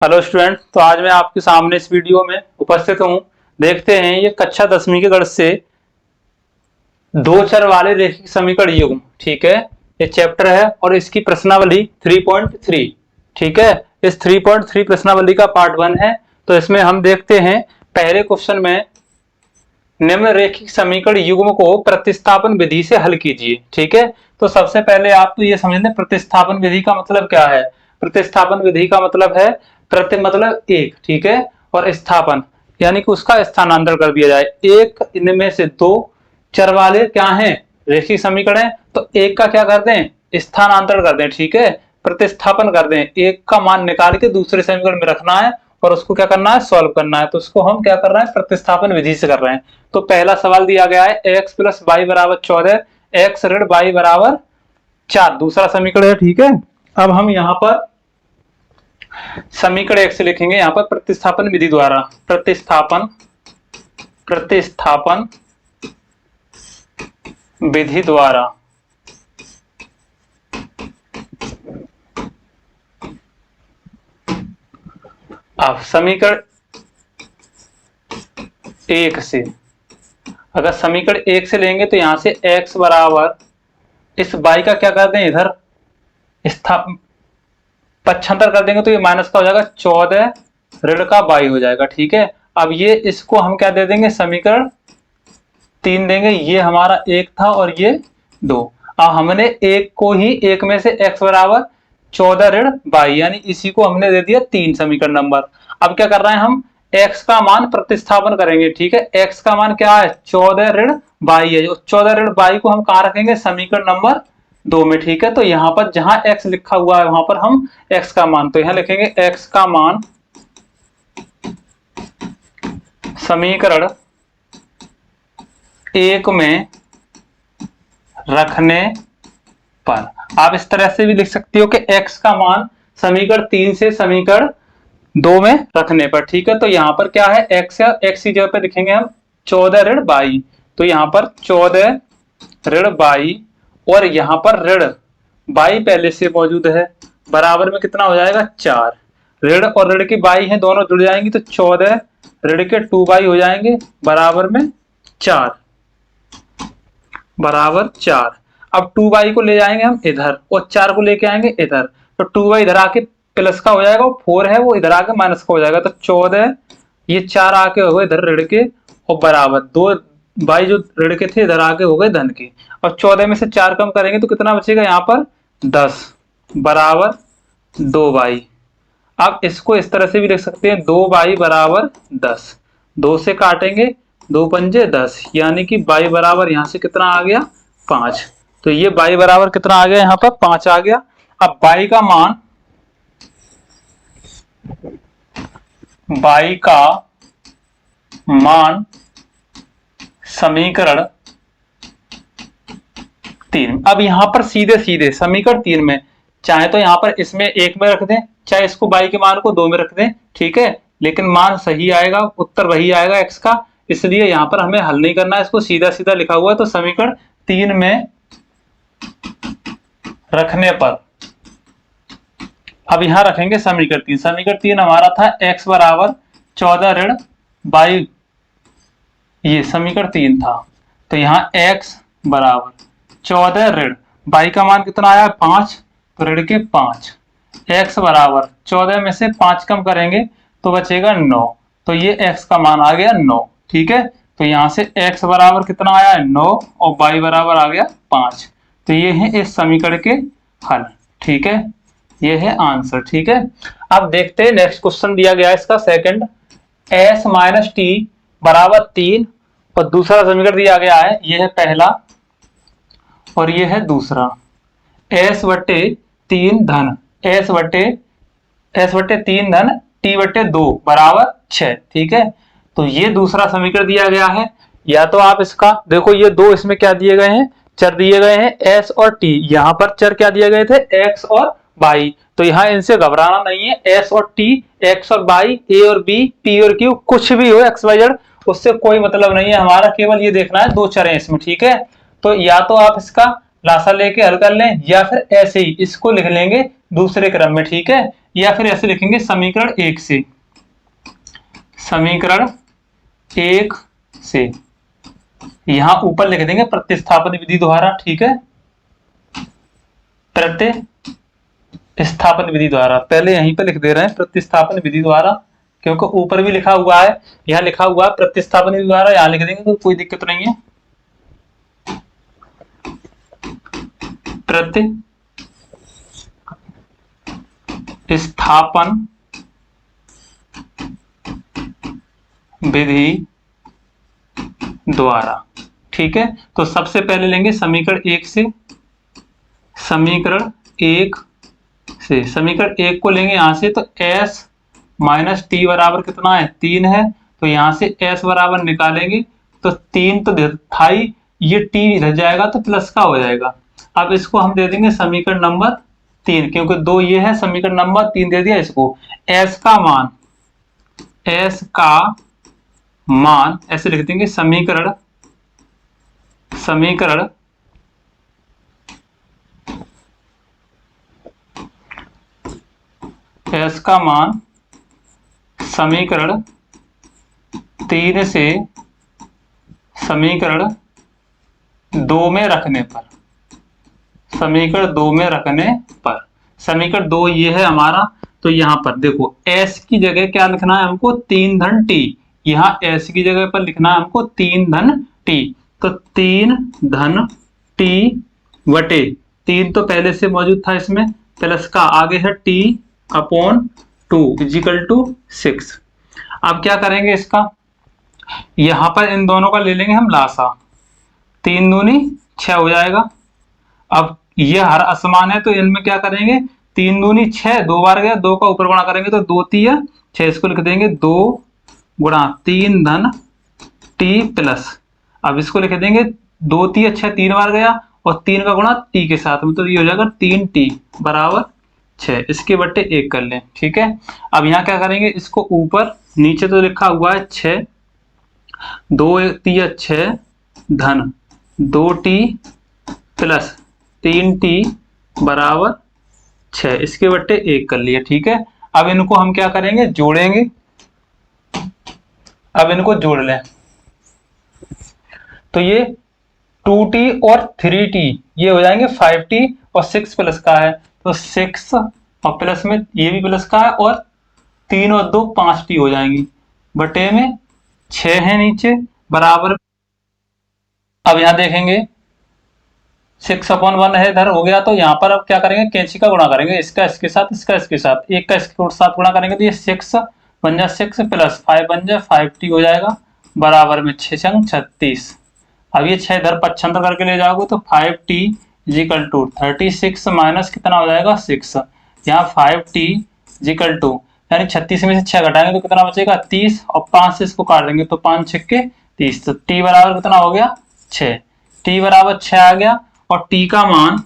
Hello student. तो आज मैं आपके सामने इस वीडियो में उपस्थित हूँ। देखते हैं ये कक्षा 10वीं के गणित से दो चर वाले रैखिक समीकरण युग्म। ठीक है, ये चैप्टर है और इसकी प्रश्नावली 3.3। ठीक है, इस 3.3 प्रश्नावली का पार्ट 1 है। तो इसमें हम देखते हैं पहले क्वेश्चन में निम्न रैखिक समीकरण युग्म को प्रतिस्थापन विधि से हल कीजिए। ठीक है, तो सबसे पहले आप तो ये समझ लें प्रतिस्थापन विधि का मतलब क्या है। प्रतिस्थापन विधि का मतलब है प्रति मतलब एक, ठीक है, और स्थापन यानी कि उसका स्थानांतरण कर दिया जाए। एक इनमें से दो चर वाले क्या हैं, रैखिक समीकरण है, तो एक का क्या कर दें, स्थानांतरण कर दें। ठीक है, प्रतिस्थापन कर दें, एक का मान निकाल के दूसरे समीकरण में रखना है और उसको क्या करना है, सॉल्व करना है। तो उसको हम क्या कर रहे हैं, प्रतिस्थापन विधि से कर रहे हैं। तो पहला सवाल दिया गया है x प्लस वाई बराबर 14, x ऋण वाई बराबर 4, दूसरा समीकरण है। ठीक है, अब हम यहाँ पर समीकरण x लिखेंगे यहाँ पर प्रतिस्थापन विधि द्वारा। प्रतिस्थापन विधि द्वारा अब समीकरण एक से, अगर समीकरण एक से लेंगे तो यहां से x बराबर इस y का क्या कर दें, इधर पक्षांतर कर देंगे तो ये माइनस का हो जाएगा 14 ऋण का y हो जाएगा। ठीक है, अब ये इसको हम क्या दे देंगे, समीकरण 3 देंगे। ये हमारा एक था और ये 2। अब हमने एक को ही एक में से x बराबर 14 ऋण y यानी इसी को हमने दे दिया 3 समीकरण नंबर। अब क्या कर रहे हैं हम, x का मान प्रतिस्थापन करेंगे। ठीक है, x का मान क्या है, 14 ऋण y है। 14 ऋण y को हम कहाँ रखेंगे, समीकरण नंबर 2 में। ठीक है, तो यहाँ पर जहां x लिखा हुआ है वहां पर हम x का मान, तो यहां लिखेंगे x का मान समीकरण एक में रखने पर। आप इस तरह से भी लिख सकते हो कि x का मान समीकरण 3 से समीकरण 2 में रखने पर। ठीक है, तो यहाँ पर क्या है, x या x की जगह पे लिखेंगे हम 14 ऋण y। तो यहाँ पर 14 ऋण y और यहाँ पर ऋण y पहले से मौजूद है, बराबर में कितना हो जाएगा, 4। ऋण और ऋण की y है, दोनों जुड़ जाएंगी तो 14 ऋण के 2y हो जाएंगे, बराबर में 4, बराबर 4। अब 2y को ले जाएंगे हम इधर और 4 को लेके आएंगे इधर, तो 2y इधर आके प्लस का हो जाएगा, 4 है वो इधर आके माइनस का हो जाएगा। तो 14 ये 4 आके हो गए इधर ऋण के और बराबर 2 y जो ऋण के थे इधर आके हो गए धन के। और 14 में से 4 कम करेंगे तो कितना बचेगा, यहाँ पर 10 बराबर 2y। अब इसको इस तरह से भी लिख सकते हैं, 2y बराबर 10, 2 से काटेंगे 2 पंजे 10 यानी कि y बराबर यहाँ से कितना आ गया, 5। तो ये y बराबर कितना आ गया, यहाँ पर 5 आ गया। अब y का मान समीकरण 3। अब यहां पर सीधे सीधे समीकरण 3 में, चाहे तो यहां पर इसमें 1 में रख दें, चाहे इसको y के मान को 2 में रख दें। ठीक है, लेकिन मान सही आएगा, उत्तर वही आएगा x का, इसलिए यहां पर हमें हल नहीं करना है, इसको सीधा सीधा लिखा हुआ है। तो समीकरण 3 में रखने पर अब यहां रखेंगे समीकरण 3। समीकरण 3 हमारा था x बराबर 14 ऋण y, ये समीकरण 3 था। तो यहाँ x बराबर 14 ऋण y का मान कितना आया, 5, तो ऋण के 5। x बराबर 14 में से 5 कम करेंगे तो बचेगा 9, तो ये x का मान आ गया 9। ठीक है, तो यहाँ से x बराबर कितना आया है, 9 और y बराबर आ गया 5। तो ये है इस समीकरण के हल। ठीक है, ये है आंसर। ठीक है, अब देखते हैं नेक्स्ट क्वेश्चन दिया गया है इसका सेकंड, s माइनस टी बराबर 3 और दूसरा समीकरण दिया गया है, ये है पहला और ये है दूसरा। s बटे 3 धन s बटे 3 धन t बटे 2 बराबर 6। ठीक है, तो ये दूसरा समीकरण दिया गया है। या तो आप इसका देखो, ये दो इसमें क्या दिए गए हैं, चर दिए गए हैं s और t। यहाँ पर चर क्या दिए गए थे, x और y। तो यहाँ इनसे घबराना नहीं है, s और t, x और y, a और b, p और q, कुछ भी हो x y z, उससे कोई मतलब नहीं है हमारा, केवल ये देखना है दो चर हैं इसमें। ठीक है, तो या तो आप इसका लासा लेके हल कर लें या फिर ऐसे ही इसको लिख लेंगे दूसरे क्रम में। ठीक है, या फिर ऐसे लिखेंगे समीकरण 1 से, समीकरण 1 से यहां ऊपर लिख देंगे प्रतिस्थापन विधि द्वारा, ठीक है, प्रतिस्थापन विधि द्वारा, पहले यहीं पे लिख दे रहे हैं प्रतिस्थापन विधि द्वारा, क्योंकि ऊपर भी लिखा हुआ है, यहाँ लिखा हुआ है प्रतिस्थापन विधि द्वारा, यहां लिख देंगे तो कोई दिक्कत नहीं है। प्रतिस्थापन विधि द्वारा, ठीक है। तो सबसे पहले लेंगे समीकरण 1 से, समीकरण 1 से, समीकरण 1 को लेंगे यहां से, तो s माइनस टी बराबर कितना है 3 है, तो यहां से s बराबर निकालेंगे तो 3 तो था ही, ये t इधर जाएगा तो प्लस का हो जाएगा। अब इसको हम दे देंगे समीकरण नंबर 3, क्योंकि 2 ये है, समीकरण नंबर 3 दे दिया इसको। s का मान ऐसे लिख देंगे, समीकरण s का मान समीकरण 3 से समीकरण 2 में रखने पर, समीकरण 2 में रखने पर, समीकरण 2 ये है हमारा, तो यहां पर देखो s की जगह क्या लिखना है हमको 3 धन t, यहाँ s की जगह पर लिखना है हमको 3 धन t, तो 3 धन t वटे 3 तो पहले से मौजूद था इसमें, प्लस का आगे है t अपॉन 2 इजिकल टू 6। अब क्या करेंगे इसका, यहां पर इन दोनों का ले लेंगे हम लासा, 3 दूनी 6 हो जाएगा। अब ये हर असमान है तो इनमें क्या करेंगे, 3 दूनी 6, 2 बार गया, 2 का ऊपर गुणा करेंगे तो 2 तिया 6, इसको लिख देंगे 2 गुणा 3 धन t प्लस, अब इसको लिख देंगे 2 तिया 6, 3 बार गया और 3 का गुणा t के साथ में, तो ये हो जाएगा 3t बराबर 6, इसके बट्टे 1 कर लें, ठीक है। अब यहाँ क्या करेंगे, इसको ऊपर नीचे तो लिखा हुआ है 6, 2 तिया 6 धन 2t प्लस 3t बराबर 6, इसके बट्टे 1 कर लिए, ठीक है। अब इनको हम क्या करेंगे, जोड़ेंगे, अब इनको जोड़ लें, तो ये 2t और 3t ये हो जाएंगे 5t और 6 प्लस का है, तो 6 और प्लस में ये भी प्लस का है और 3 और 2 5t हो जाएंगी, बटे में 6 है नीचे बराबर। अब यहां देखेंगे 6/1 है इधर हो गया, तो यहाँ पर अब क्या करेंगे, कैंची का गुणा करेंगे, इसका इसके साथ, इसका इसके साथ, एक का इसके साथ गुणा करेंगे तो ये 6 बन जाए 6 प्लस 5 बन जाए 5t हो जाएगा बराबर में 6 छंग 36। अब ये 6 इधर पक्षांतर करके ले जाओगे तो 5t इजिकल टू 36 माइनस कितना हो जाएगा 6, यहाँ 5t इजिकल टू यानी 36 में से 6 घटाएंगे तो कितना बचेगा 30 और 5 से इसको काट देंगे तो 5 छक्के 30, तो t बराबर कितना हो गया 6, t बराबर 6 आ गया। और t का मान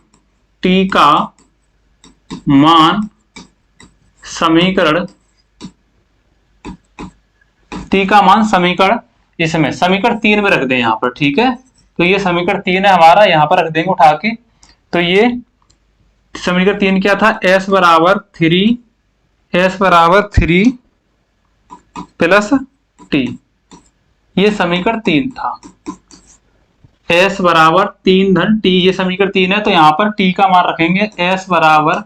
समीकरण इसमें समीकरण 3 में रख दें यहाँ पर, ठीक है। तो ये समीकरण 3 है हमारा, यहाँ पर रख देंगे उठा के, तो ये समीकरण 3 क्या था, s बराबर 3 प्लस t, ये समीकरण 3 था, s बराबर 3 धन t, ये समीकरण 3 है, तो यहाँ पर t का मान रखेंगे s बराबर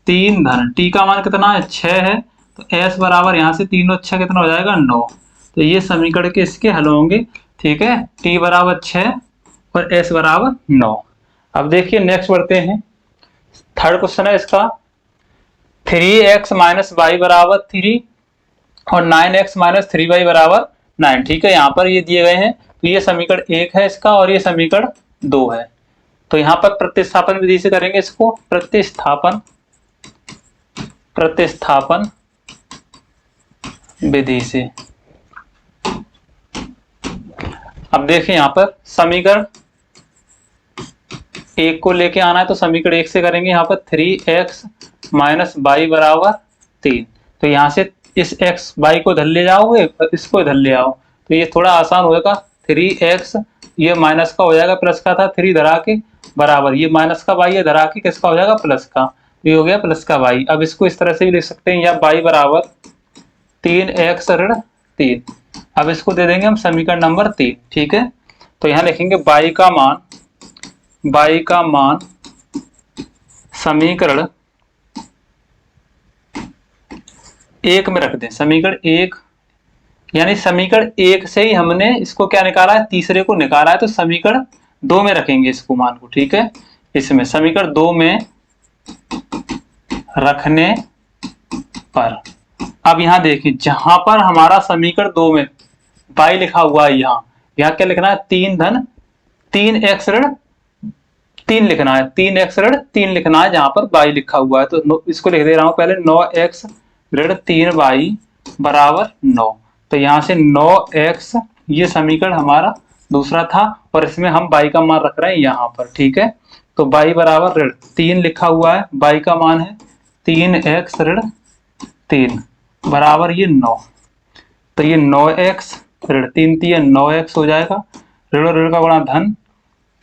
3 धन t का मान कितना है 6 है, तो s बराबर यहाँ से 3 और 6 कितना हो जाएगा 9, तो ये समीकरण के इसके हल होंगे, ठीक है। t बराबर 6 और s बराबर 9। अब देखिए नेक्स्ट बढ़ते हैं, थर्ड क्वेश्चन है इसका, 3x माइनस वाई बराबर 3 और 9x माइनस 3y बराबर 9, ठीक है। यहाँ पर ये दिए गए हैं, तो ये समीकरण 1 है इसका और ये समीकरण 2 है, तो यहाँ पर प्रतिस्थापन विधि से करेंगे इसको, प्रतिस्थापन विधि से। अब देखिए यहाँ पर समीकरण 1 को लेके आना है, तो समीकरण 1 से करेंगे, यहाँ पर 3x माइनस वाई बराबर 3, तो यहाँ से इस x y को इधर ले जाओगे, इसको इधर ले आओ, तो ये थोड़ा आसान होगा, 3x ये माइनस का हो जाएगा, प्लस का था 3 धरा के बराबर, ये माइनस का y है धरा के किसका हो जाएगा प्लस का, ये हो गया प्लस का y। अब इसको इस तरह से भी लिख सकते हैं, या y बराबर 3x ऋण 3। अब इसको दे देंगे हम समीकरण नंबर 3। ठीक है, तो यहाँ लिखेंगे y का मान समीकरण 1 में रख दें। समीकरण 1 यानी समीकरण 1 से ही हमने इसको क्या निकाला है, तीसरे को निकाला है, तो समीकरण 2 में रखेंगे इसको मान को। ठीक है, इसमें समीकरण 2 में रखने पर अब यहां देखिए, जहां पर हमारा समीकरण 2 में y लिखा हुआ है, यहाँ क्या लिखना है, 3 धन 3x ऋण 3 लिखना है, 3x ऋण 3 लिखना है जहां पर y लिखा हुआ है। तो इसको लिख दे रहा हूं पहले, 9x ऋण 3y बराबर 9। तो यहां से 9x, ये समीकरण हमारा दूसरा था, और इसमें हम y का मान रख रहे हैं यहाँ पर। ठीक है, तो y बराबर ऋण 3 लिखा हुआ है, y का मान है 3x ऋण 3 बराबर ये 9। तो ये 9x ऋण 3 तिया 9x हो जाएगा, ऋण ऋण का गुणा धन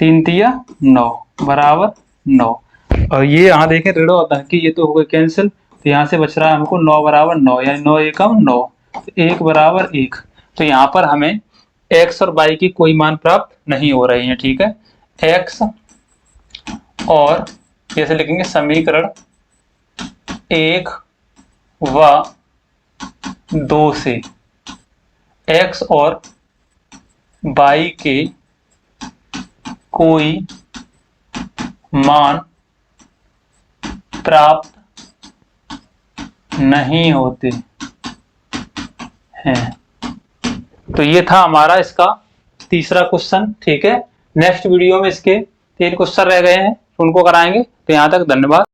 3 तिया 9 बराबर 9। और ये यहाँ देखें ऋण और धन की, ये तो हो गए कैंसिल, तो यहाँ से बच रहा है हमको 9 बराबर 9, यानी 9 एकम 9, 1 बराबर 1। तो यहाँ पर हमें x और y की कोई मान प्राप्त नहीं हो रही है। ठीक है, x और जैसे लिखेंगे समीकरण 1 व 2 से x और y के कोई मान प्राप्त नहीं होते हैं। तो ये था हमारा इसका तीसरा क्वेश्चन। ठीक है, नेक्स्ट वीडियो में इसके 3 क्वेश्चन रह गए हैं, उनको कराएंगे। तो यहाँ तक धन्यवाद।